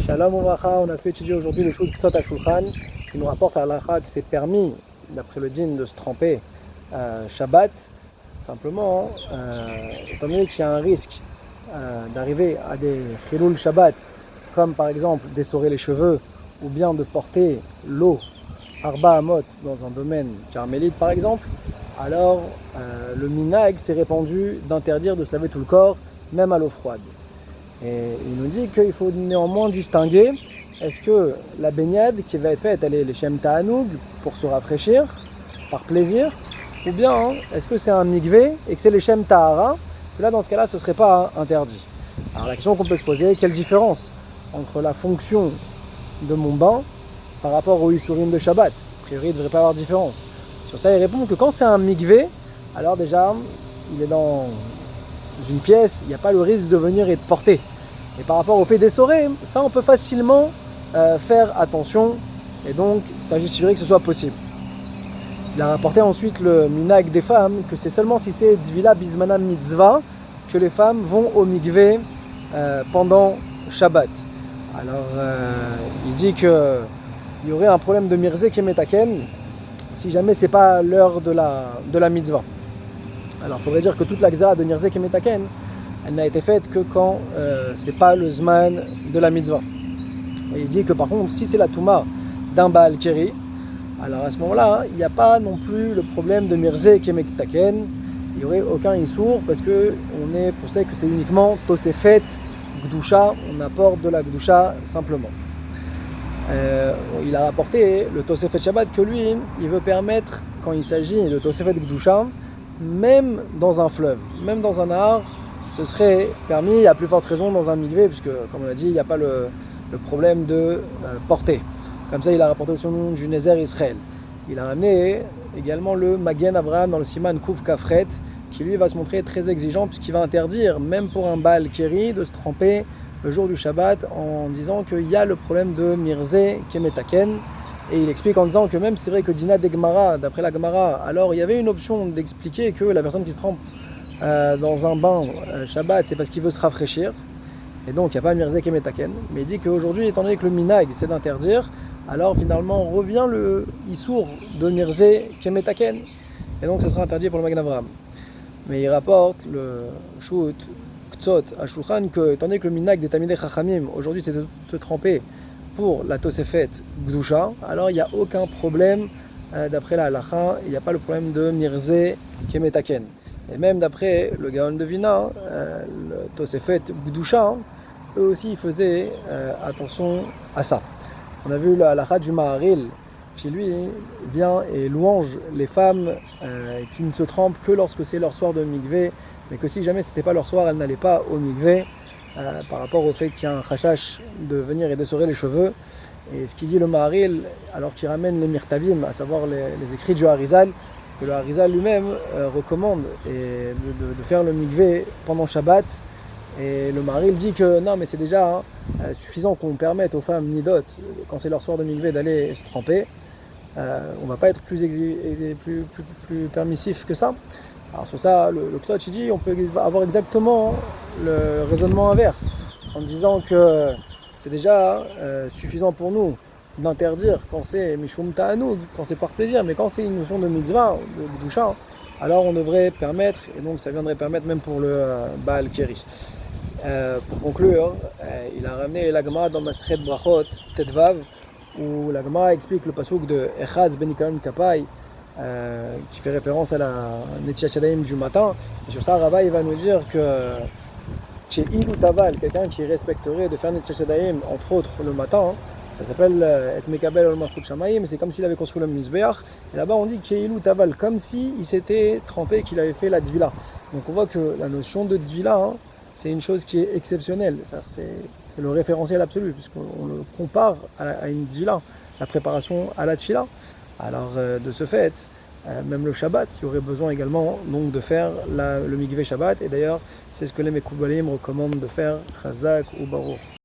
Shalom Ouvracha, on a pu étudier aujourd'hui le Sot HaShulchan qui nous rapporte à l'Alacha que c'est permis, d'après le din, de se tremper Shabbat. Simplement, étant donné qu'il y a un risque d'arriver à des Chilul Shabbat, comme par exemple d'essorer les cheveux ou bien de porter l'eau Arba Amot dans un domaine carmélite par exemple, alors le minhag s'est répandu d'interdire de se laver tout le corps, même à l'eau froide. Et il nous dit qu'il faut néanmoins distinguer, est-ce que la baignade qui va être faite, elle est les Shem Ta'anoug pour se rafraîchir, par plaisir, ou bien est-ce que c'est un mikvé et que c'est les Shem Ta'ara, que là dans ce cas-là ce ne serait pas interdit. Alors la question qu'on peut se poser, quelle différence entre la fonction de mon bain par rapport au Isurim de Shabbat? A priori il ne devrait pas avoir de différence. Sur ça il répond que quand c'est un mikvé, alors déjà il est dans une pièce, il n'y a pas le risque de venir et de porter. Et par rapport au fait d'essorer, ça on peut facilement faire attention et donc ça justifierait que ce soit possible. Il a rapporté ensuite le minhag des femmes que c'est seulement si c'est Dvila Bismana Mitzvah que les femmes vont au mikvé pendant Shabbat. Alors il dit qu'il y aurait un problème de Mirze Kemetaken si jamais c'est pas l'heure de la mitzvah. Alors il faudrait dire que toute la Gzara de Mirze Kemetaken elle n'a été faite que quand c'est pas le Zman de la mitzvah. Et il dit que par contre, si c'est la Touma d'un Baal Keri, alors à ce moment-là, il n'y a pas non plus le problème de Mirze Kemetaken, il n'y aurait aucun Issour parce que on sait que c'est uniquement Tosefet Gdusha, on apporte de la Gdusha simplement. Il a rapporté le Tosefet Shabbat que lui, il veut permettre, quand il s'agit de Tosefet Gdusha, même dans un fleuve, même dans un art, ce serait permis, à plus forte raison dans un mikvé, puisque comme on l'a dit, il n'y a pas le problème de porter. Comme ça, il a rapporté aussi au nom du Nézer Israël. Il a ramené également le Magen Abraham dans le Siman Kouf Kafret, qui lui va se montrer très exigeant, puisqu'il va interdire, même pour un Baal Keri, de se tremper le jour du Shabbat en disant qu'il y a le problème de Mirze Kemetaken. Et il explique en disant que même c'est vrai que Dina de Gemara, d'après la Gemara, alors il y avait une option d'expliquer que la personne qui se trempe dans un bain Shabbat, c'est parce qu'il veut se rafraîchir. Et donc il n'y a pas Mirze Kemetaken. Mais il dit qu'aujourd'hui, étant donné que le minhag c'est d'interdire, alors finalement revient le Issour de Mirze Kemetaken. Et donc ça sera interdit pour le Magen Avraham. Mais il rapporte le Shoot Ktsot HaShulchan que, étant donné que le minhag des Talmidei Chachamim, aujourd'hui c'est de se tremper pour la Tosefet Gdusha, alors il n'y a aucun problème, d'après la Halacha, il n'y a pas le problème de Mirze Kemetaken. Et même d'après le Gaon de Vina, le Tosefet Gdusha, eux aussi ils faisaient attention à ça. On a vu la Halacha du Maharil, qui lui vient et louange les femmes qui ne se trempent que lorsque c'est leur soir de mikvé, mais que si jamais c'était pas leur soir, elles n'allaient pas au mikvé, par rapport au fait qu'il y a un chachash de venir et d'essorer les cheveux. Et ce qu'il dit le Maharil, alors qu'il ramène les Mirtavim, à savoir les écrits du Harizal, que le Harizal lui-même recommande de faire le mikvé pendant Shabbat. Et le Maharil dit que non, mais c'est déjà suffisant qu'on permette aux femmes nidot, quand c'est leur soir de mikvé, d'aller se tremper. On ne va pas être plus permissif que ça. Alors sur ça, le Ktsot il dit on peut avoir exactement le raisonnement inverse, en disant que c'est déjà suffisant pour nous d'interdire quand c'est Mishum Ta'anoug, quand c'est par plaisir, mais quand c'est une notion de mitzvah, de Gdusha, alors on devrait permettre, et donc ça viendrait permettre même pour le Baal Keri. Pour conclure, il a ramené la Gemara dans Masechet Brachot, Tetvav, où la Gemara explique le pasuk de Echaz ben Nikayon Kapai, qui fait référence à la Netziat Yadayim du matin. Et sur ça, Rava il va nous dire que chez Ilou Taval, quelqu'un qui respecterait de faire Netziat Yadayim, entre autres le matin, ça s'appelle Et Mekabel Ol Malchut Shamayim, mais c'est comme s'il avait construit le Mizbeach. Et là-bas on dit que chez Ilou Taval, comme s'il s'était trempé, qu'il avait fait la Dvila. Donc on voit que la notion de Dvila, c'est une chose qui est exceptionnelle, c'est le référentiel absolu, puisqu'on le compare à une Dvila, la préparation à la Tfila. Alors de ce fait, même le Shabbat, il y aurait besoin également donc, de faire le mikvé Shabbat, et d'ailleurs c'est ce que les Mekoubalim recommandent de faire, Chazak ou Baruch.